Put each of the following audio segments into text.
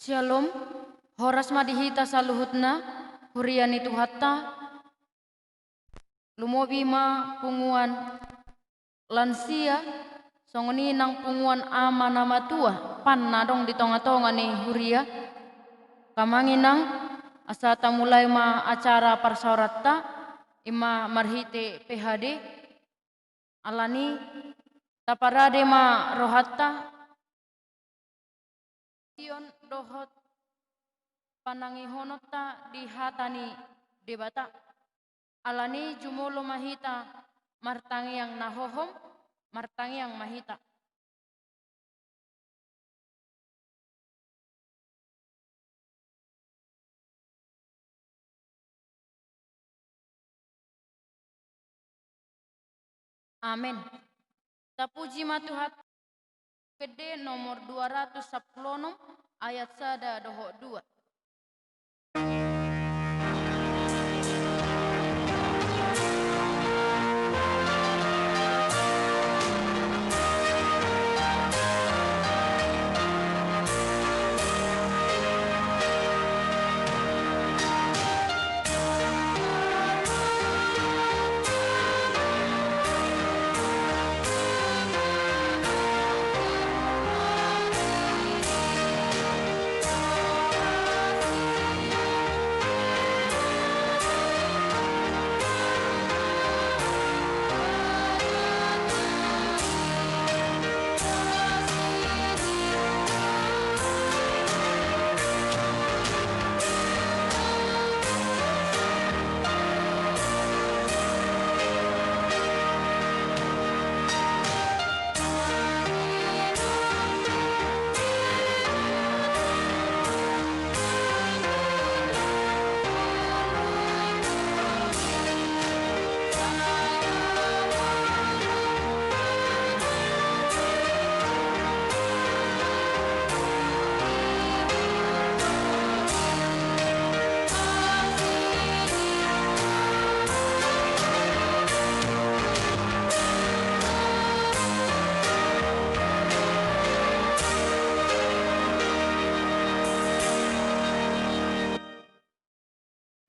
Shalom, horas madihita saluhutna, huriani tuhatta, lumobi ma punguan lansia, songoni nang punguan ama nama tua, panna dong di tonga-tonga ni huria, kamanginang asata mulai ma acara parsauratta, ima marhite PHD, alani taparade ma rohatta, tion dohot panangihonota di hatani debata alani jumolo mahita martangi yang nahohom martangi yang mahita. Amin. Tapuji matuhat gede nomor 210 ayat sada dohok 2.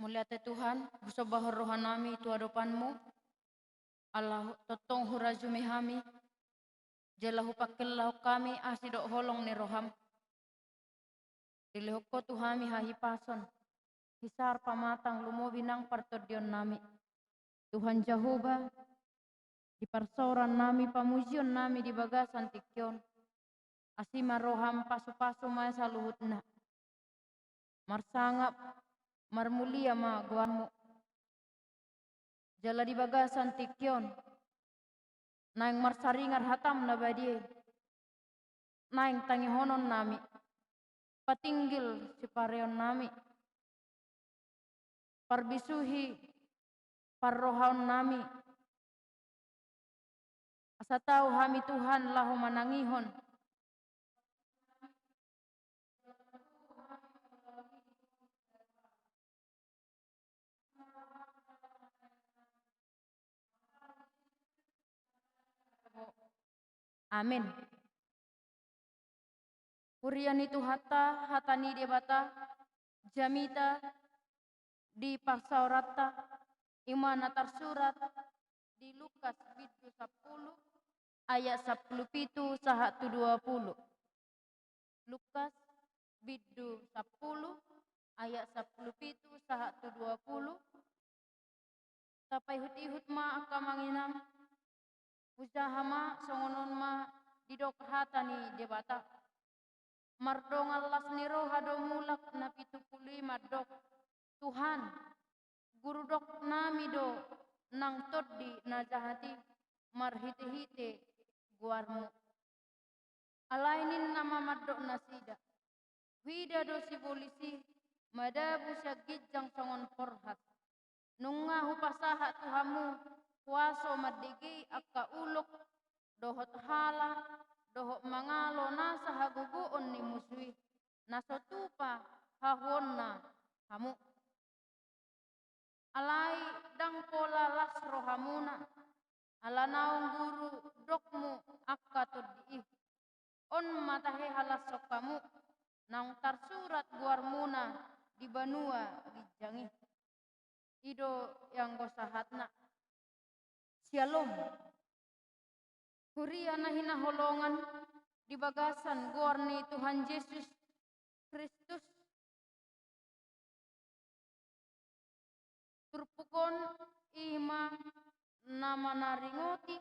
Mulia Tuhan, busabah rohanami tu hadapanmu, Allah totong hurajumi hami, jelahu pakillahu kami asidok holong ni roham, dilehoko tuhami hahipason, hisar pamatang lumobinang partodion nami, Tuhan Jehovah, di parsoran nami pamujion nami di bagasan tikyon, asima roham pasu-pasu maya saluhutna, marsangap marmulia ma guamu, jala di bagasan tikyon, naing marsaringar hatam na badie, naing tangihonon nami, patinggil si pareon nami, parbisuhi parrohaon nami, asa tahu hami Tuhan lahu manangihon, amin. Huriani tu hatani debata, jamita di parsaurata, imana tersurat di Lukas bidu 10 ayat 10 pitu sahatu 20. Lukas bidu 10 ayat 10 pitu sahatu 20. Tapai hut-ihut ma akamanginam usaha ma songonon ma didok hatani debata. Mardongal las niro hado mulak na pitu puli mardok. Tuhan, guru dok nami do nang toddi na jahati marhite-hite guarmu. Alainin nama mardok nasida. Wida do si polisi madabu syagijang songon porhat. Nunga hupasaha tuhamu kuaso madigi akka ulok dohot hala dohot mangalo nasa haguguon ni muswi nasotupa hahonna hamu alai dang pola las rohamuna ala naung guru dokmu akka toddi on matahe halas sokamu nang tersurat guar muna di banua gijangi. Ido yang gosahatna. Shalom. Huria nahina holongan di bagasan guarni Tuhan Yesus Kristus. Turpukon ima nama naringoti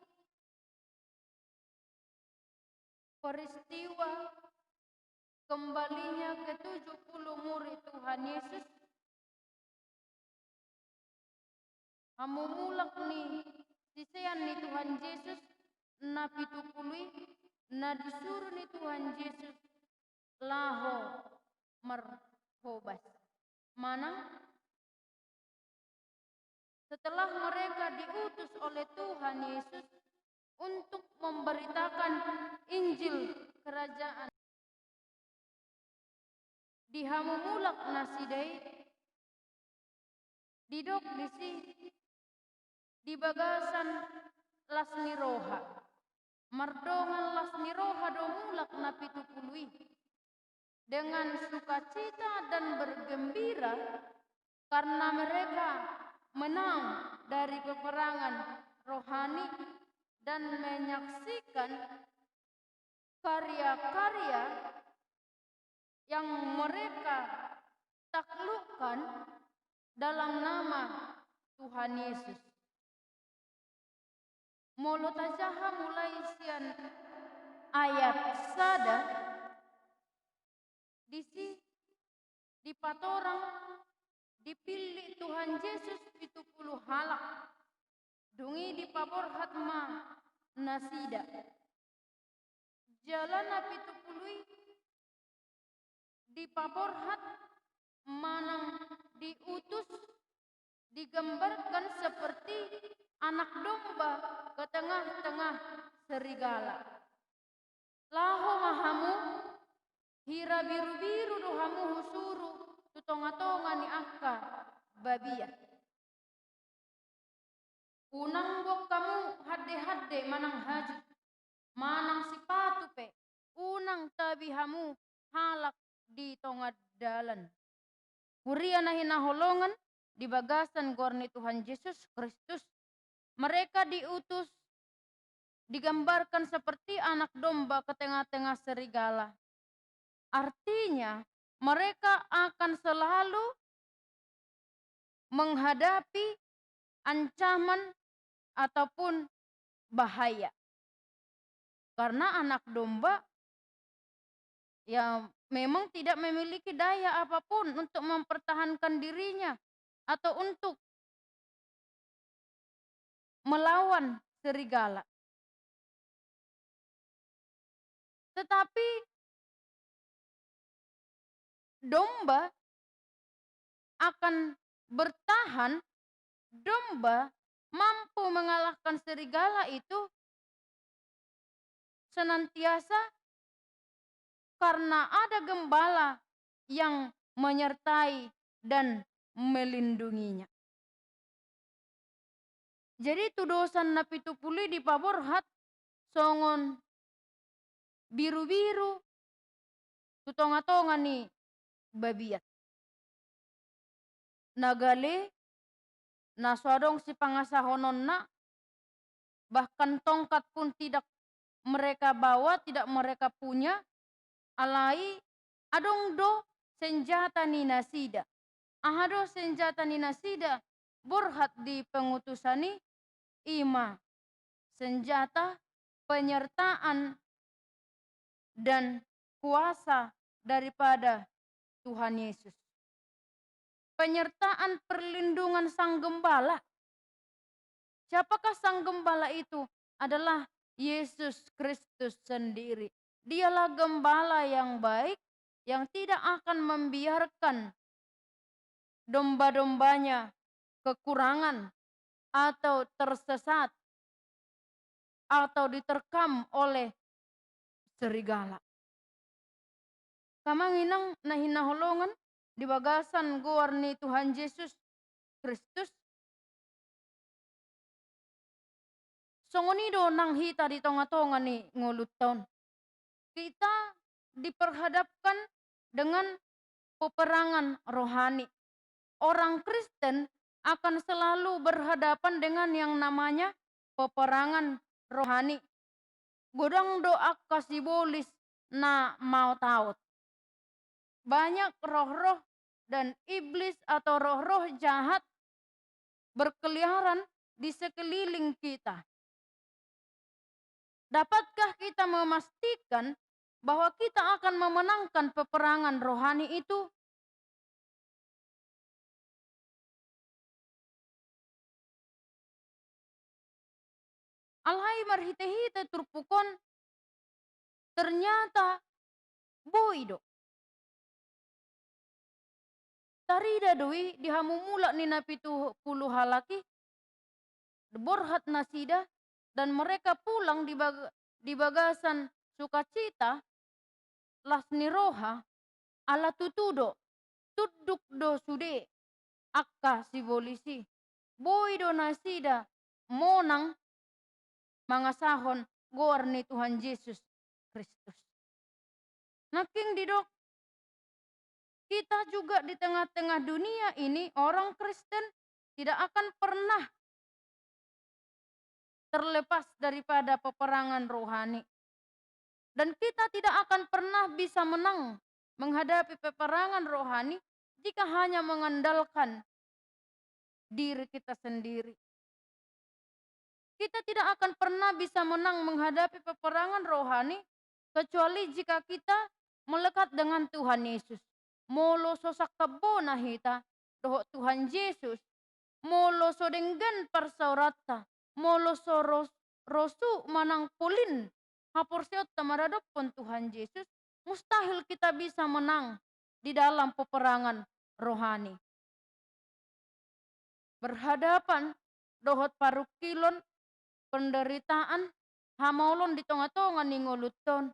peristiwa kembalinya ke-70 murid Tuhan Yesus. Hamumulak ni sisean ni Tuhan Yesus na pitupului na disuruh ni Tuhan Yesus laho merhobas. Mana? Setelah mereka diutus oleh Tuhan Yesus untuk memberitakan Injil kerajaan di hamumulak nasidai didok disi di bagasan lasni roha mardongan lasni roha domulak na pitupului dengan sukacita dan bergembira karena mereka menang dari peperangan rohani dan menyaksikan karya-karya yang mereka taklukkan dalam nama Tuhan Yesus. Molotajaha mulai sian ayat sada di patorang dipilih Tuhan Yesus 70 halak dungi di pabor hatma nasida jalan pitupului di pabor hat manang diutus digambarkan seperti anak domba ke tengah-tengah serigala. Laho mahamu hira biru-biru dohamu husuru tutonga-tonga ni akka babia. Unang bok kamu hadde-hadde manang haju manang sipatu pe unang tabihamu halak di tongad dalan. Huria nahina holongan di bagasan gorni Tuhan Yesus Kristus. Mereka diutus digambarkan seperti anak domba ke tengah-tengah serigala. Artinya mereka akan selalu menghadapi ancaman ataupun bahaya. Karena anak domba ya memang tidak memiliki daya apapun untuk mempertahankan dirinya atau untuk melawan serigala. Tetapi domba akan bertahan, domba mampu mengalahkan serigala itu senantiasa karena ada gembala yang menyertai dan melindunginya. Jadi tudosan na pitupului di pabor hat songon biru-biru tutonga-tonga ni babiat. Nagale naswadong si pangasahonon na bahkan tongkat pun tidak mereka bawa, tidak mereka punya. Alai adong do senjata ni nasida. Ahado senjata ni nasida burhat di pengutusani ima senjata penyertaan dan kuasa daripada Tuhan Yesus. Penyertaan perlindungan sang gembala. Siapakah sang gembala itu? Adalah Yesus Kristus sendiri. Dialah gembala yang baik yang tidak akan membiarkan domba-dombanya kekurangan atau tersesat atau diterkam oleh serigala. Kamanginang nahinaholongan di bagasan guarni Tuhan Yesus Kristus. Songonido nang hita di tonga-tonga ni ngulut taon. Kita diperhadapkan dengan peperangan rohani. Orang Kristen akan selalu berhadapan dengan yang namanya peperangan rohani. Godang doa kasih bolis na mau taut. Banyak roh-roh dan iblis atau roh-roh jahat berkeliaran di sekeliling kita. Dapatkah kita memastikan bahwa kita akan memenangkan peperangan rohani itu? Alhai marhite-hite turpukon ternyata boido. Tarida doi dihamumula ni napitu puluh halaki borhat nasida dan mereka pulang di bagasan sukacita lasni roha ala tutudo tuduk do sude akka si polisi boido nasida monang mangasahon goar ni Tuhan Yesus Kristus. Naking didok kita juga di tengah-tengah dunia ini orang Kristen tidak akan pernah terlepas daripada peperangan rohani. Dan kita tidak akan pernah bisa menang menghadapi peperangan rohani jika hanya mengandalkan diri kita sendiri. Kita tidak akan pernah bisa menang menghadapi peperangan rohani kecuali jika kita melekat dengan Tuhan Yesus. Molo sosak kabona hita doho Tuhan Yesus. Molo sodenggan parsaurata. Molo soros rosu manang pulin. Haporsiot tamaradopon Tuhan Yesus. Mustahil kita bisa menang di dalam peperangan rohani. Berhadapan dohot parukilon penderitaan hamaulon di tonga-tonga ningoluton.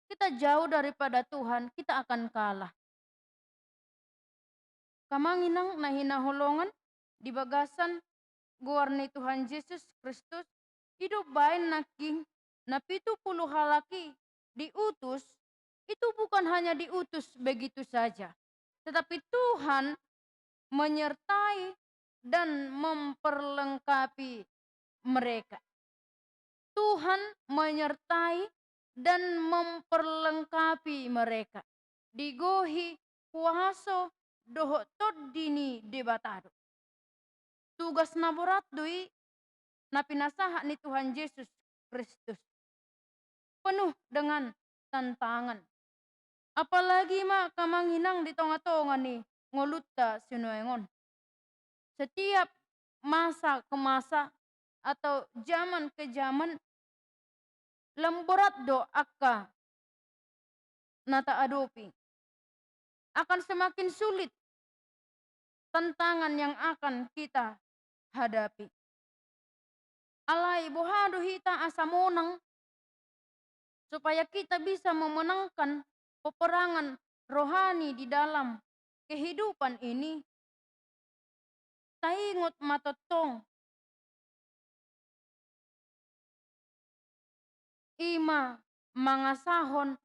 Kita jauh daripada Tuhan, kita akan kalah. Kamanginang nahinaholongan di bagasan guarni Tuhan Yesus Kristus hidup bain naking na 70 halaki diutus itu bukan hanya diutus begitu saja, tetapi Tuhan menyertai dan memperlengkapi mereka. Tuhan menyertai dan memperlengkapi mereka. Digohi kuaso doho dini debatado. Tugas naborat doi na pinasaha ni Tuhan Yesus Kristus. Penuh dengan tantangan. Apalagi kamanghinang di tonga-tonga ni ngolutta sinuengon. Setiap masa ke masa atau zaman ke zaman lemborat do akka nata adopi. Akan semakin sulit tantangan yang akan kita hadapi. Alai bohado hita asamonang supaya kita bisa memenangkan peperangan rohani di dalam kehidupan ini. Taingot matotong ima mangasahon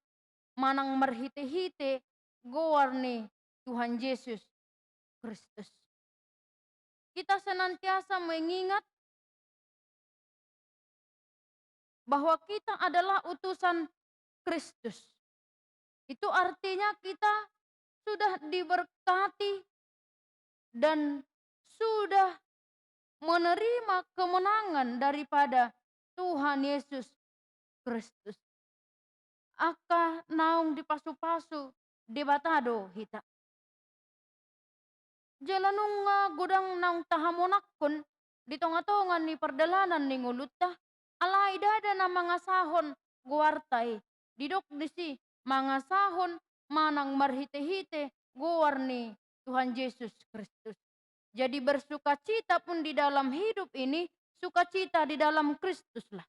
manang marhite-hite gowarni Tuhan Yesus Kristus. Kita senantiasa mengingat bahwa kita adalah utusan Kristus. Itu artinya kita sudah diberkati dan sudah menerima kemenangan daripada Tuhan Yesus Kristus. Aka naung dipasu-pasu debatado hita. Jalanung gudang naung tahamonakon di tonga-tonga ni perdalanan ni ngulutta alai dada na mangasahon guartai didok disi mangasahon manang marhite-hite guarni Tuhan Yesus Kristus. Jadi bersukacita pun di dalam hidup ini, sukacita di dalam Kristus lah.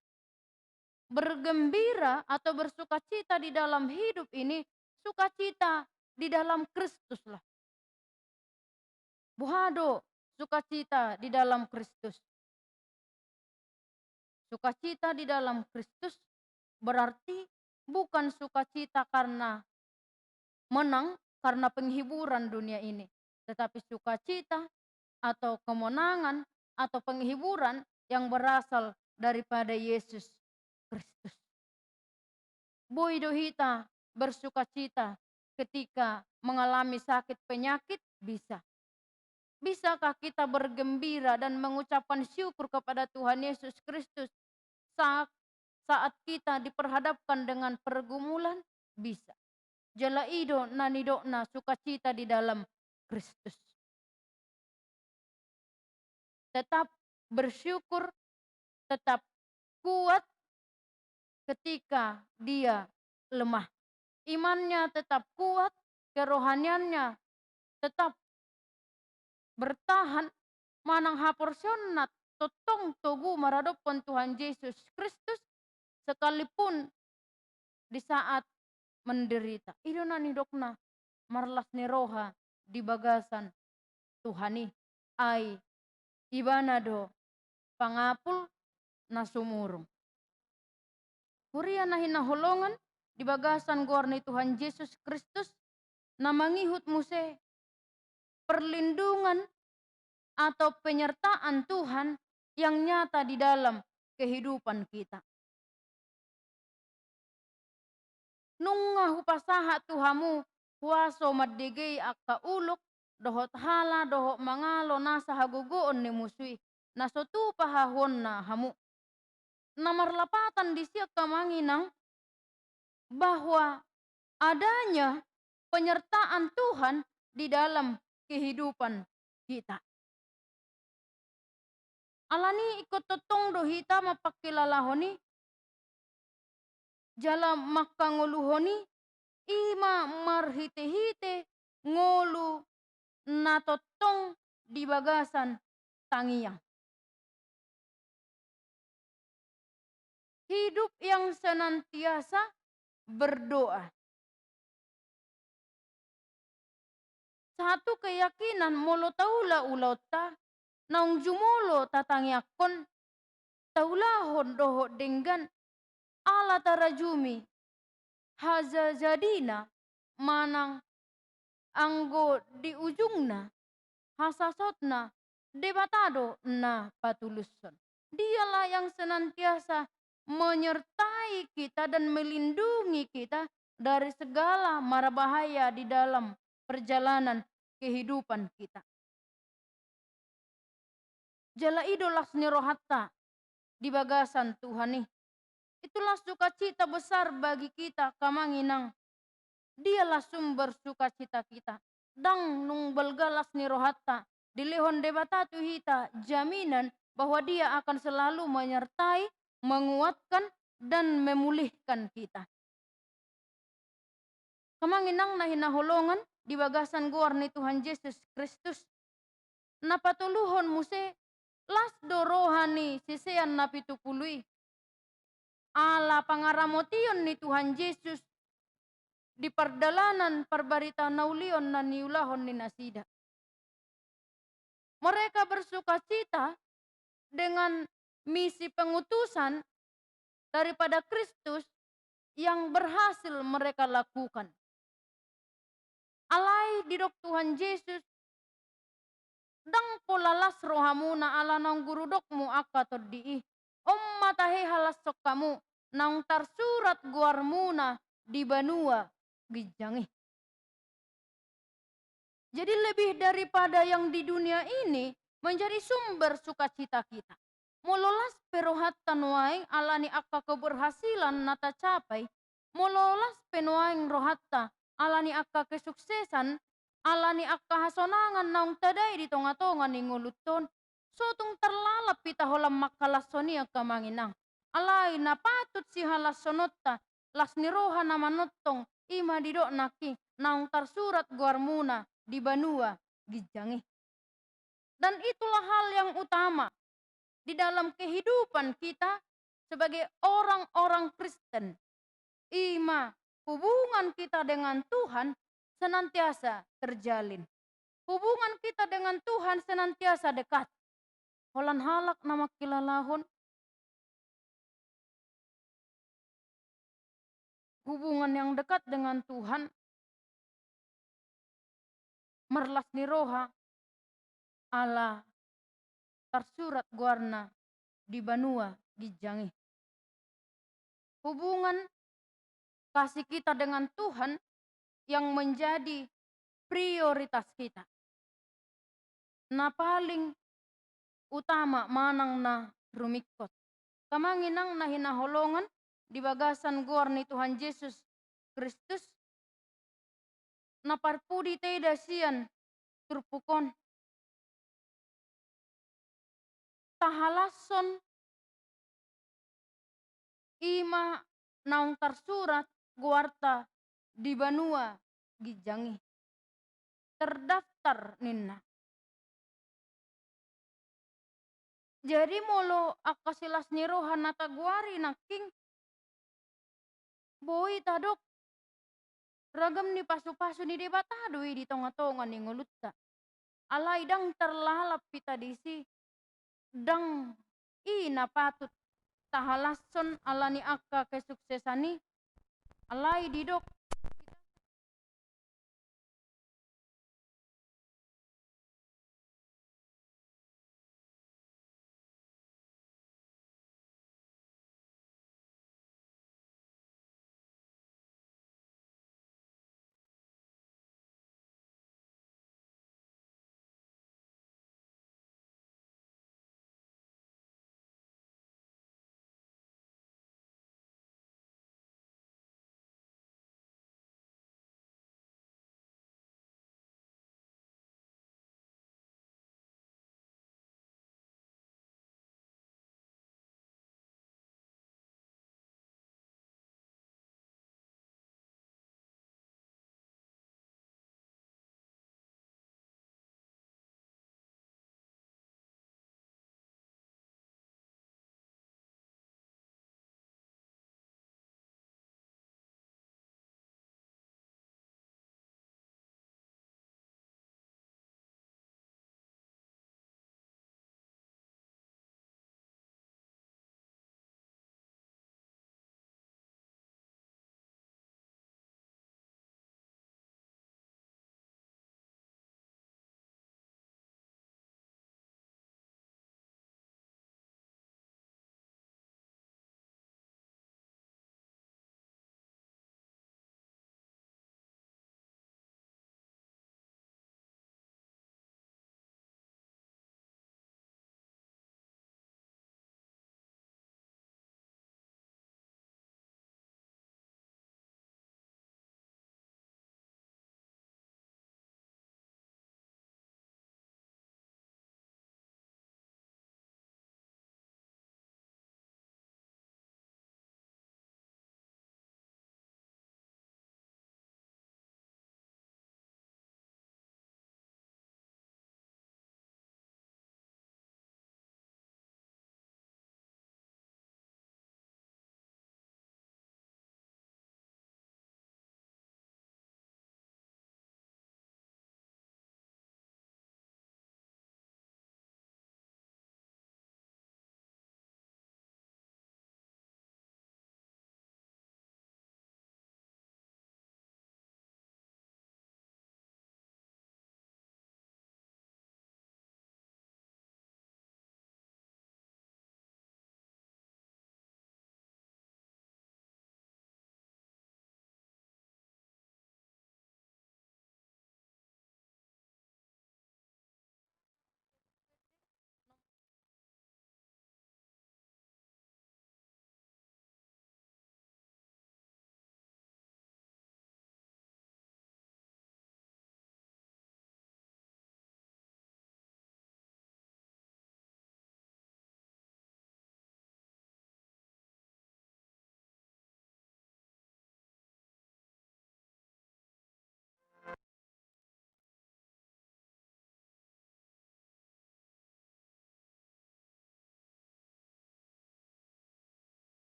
Bergembira atau bersukacita di dalam hidup ini, sukacita di dalam Kristus lah. Buhado sukacita di dalam Kristus. Sukacita di dalam Kristus berarti bukan sukacita karena menang, karena penghiburan dunia ini. Tetapi sukacita atau kemenangan atau penghiburan yang berasal daripada Yesus Kristus. Boido hita bersukacita ketika mengalami sakit penyakit bisa. Bisakah kita bergembira dan mengucapkan syukur kepada Tuhan Yesus Kristus saat kita diperhadapkan dengan pergumulan? Bisa. Jalaido nanidokna sukacita di dalam Kristus. Tetap bersyukur, tetap kuat ketika dia lemah. Imannya tetap kuat, kerohaniannya tetap bertahan, manang haporsionat totong togu maradopon Tuhan Yesus Kristus sekalipun di saat menderita. Idona nidokna marlas ni roha di bagasan Tuhani ai ibanado pangapul na sumurong. Huria na hinaholongan di bagasan gorni Tuhan Yesus Kristus na mangihut muse perlindungan atau penyertaan Tuhan yang nyata di dalam kehidupan kita. Nunga hupasaha Tuhamu huaso maddegei akka uluk dohot hala dohot mangalo nasa hagugoon ni musui nasotu pahahon na hamu. Namarlapatan di siak kamanginang bahwa adanya penyertaan Tuhan di dalam kehidupan kita. Alani ikut totong dohita mapakilalahoni jala makanguluhoni ima marhite-hite ngolu na totong di bagasan tangiyang. Hidup yang senantiasa berdoa. Satu keyakinan molo taula ulauta naung jumolo tatangiakon taulahon doho denggan ala tarajumi haza jadina manang anggo di ujungna hasasotna debatado na patuluson. Dialah yang senantiasa menyertai kita dan melindungi kita dari segala mara bahaya di dalam perjalanan kehidupan kita. Jala idolas nirohatta di bagasan Tuhani. Itulah sukacita besar bagi kita kamanginang. Dialah sumber sukacita kita. Dang nung belgalas nirohatta dilehon debatatu hita jaminan bahwa dia akan selalu menyertai, menguatkan dan memulihkan kita. Kamanginang na hinaholongan di bagasan guarni Tuhan Yesus Kristus. Napatuluhon muse las dorohani sisean napitupului. Ala pangaramotion ni Tuhan Yesus di perdalanan perbarita naulion na niulahon ni nasida. Mereka bersukacita dengan misi pengutusan daripada Kristus yang berhasil mereka lakukan. Alai didok Tuhan Yesus dang polalas rohamuna ala nang gurudokmu akka toddiih. Matahe halas sok kamu nang tarsurat guarmuna di banua gijangi. Jadi lebih daripada yang di dunia ini menjadi sumber sukacita kita. Mololas perohatan waing alani akka keberhasilan nata capai. Mololas penuaing rohatta alani akka kesuksesan alani akka hasonangan naung tadai di tonga-tonga ni nguluton. Sotung terlalap pita holam makalasonia kamanginang. Alai na patut si halasonotta las niroha na manotong ima didok naki naung tarsurat guarmuna di banua gijangi. Dan itulah hal yang utama di dalam kehidupan kita sebagai orang-orang Kristen. Ima hubungan kita dengan Tuhan senantiasa terjalin. Hubungan kita dengan Tuhan senantiasa dekat. Holan halak nama kilalahon. Hubungan yang dekat dengan Tuhan marlas ni roha ala tersurat guarna di banua gijangi. Hubungan kasih kita dengan Tuhan yang menjadi prioritas kita. Na paling utama manang na rumikot. Kamanginang na hinaholongan di bagasan guar ni Tuhan Yesus Kristus na parpudi teda sian turpukon. Tahalason ima naung tersurat guarta di banua gijangi. Terdaftar ninna. Jadi molo akasilas ni rohan nata guari naking boi tadok ragam ni pasu-pasu ni debatadoi di tonga-tonga ni ngulutta. Alai dang terlalap pita disi dang ina patut tahalason alani akka kesuksesani alai didok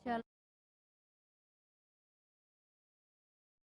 Shalom.